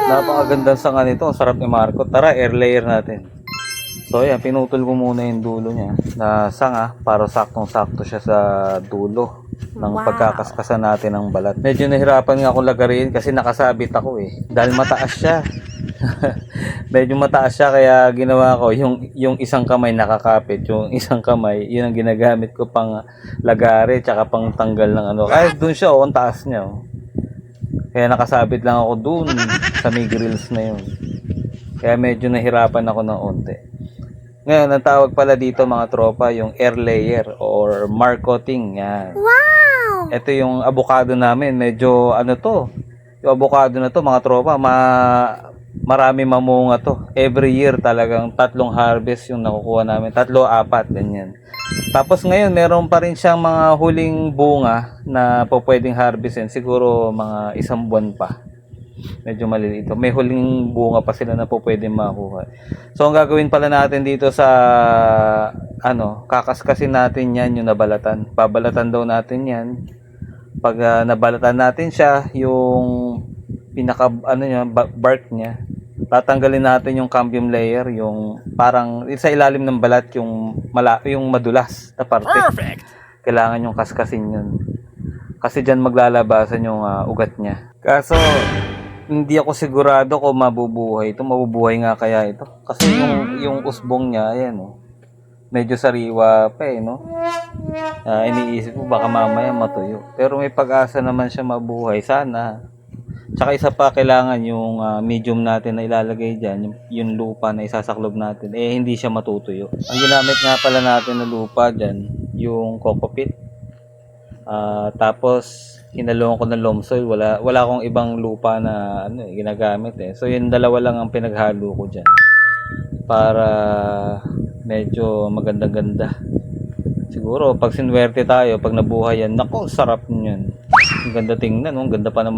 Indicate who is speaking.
Speaker 1: Napakaganda sa nito. Ang sarap ni Marco. Tara, air layer natin. So yan, pinutol ko muna yung dulo niya na sanga para saktong-sakto siya sa dulo ng pagkakaskasan natin ng balat. Medyo nahirapan nga ako lagarin kasi nakasabit ako dahil mataas siya. Medyo mataas siya kaya ginawa ko yung isang kamay nakakapit, yung isang kamay yun ang ginagamit ko pang lagari tsaka pang tanggal ng ano. Kahit doon siya ang taas niya Kaya nakasabit lang ako doon sa may grills na yun. Kaya medyo nahirapan ako ng onte. Ngayon, ang tawag pala dito mga tropa, yung air layer or marcoting. Yan. Wow! Ito yung avocado namin. Medyo yung avocado na to mga tropa, marami mamunga to. Every year talagang 3 harvest yung nakukuha namin. 3, 4, ganyan. Tapos ngayon, meron pa rin siyang mga huling bunga na pwedeng harvestin. Siguro mga 1 buwan pa. Medyo maliliit. May huling bunga pa sila na pwedeng makuha. So, ang gagawin pala natin dito sa kakaskasin natin yan, yung nabalatan. Babalatan daw natin yan. Pag nabalatan natin siya, yung pinaka bark niya, tatanggalin natin yung cambium layer, yung parang sa ilalim ng balat, yung madulas na parte. Perfect. Kailangan yung kaskasin yun. Kasi diyan maglalabasan yung ugat niya. Kaso hindi ako sigurado kung mabubuhay ito. Mabubuhay nga kaya ito. Kasi yung usbong niya, ayan medyo sariwa pa no? Iniisip ko baka mamaya matuyo. Pero may pag-asa naman siya mabuhay. Sana. Tsaka isa pa, kailangan yung medium natin na ilalagay dyan, yung lupa na isasaklob natin, hindi siya matutuyo. Ang ginamit nga pala natin na lupa dyan, yung coco pit. Tapos hinalungan ko ng loam soil. Wala akong ibang lupa na ginagamit So yung dalawa lang ang pinaghalo ko diyan para medyo maganda-ganda. Siguro pag sinwerte tayo, pag nabuhay yan, nako, sarap niyan. Ang ganda tingnan, ang ganda pa naman.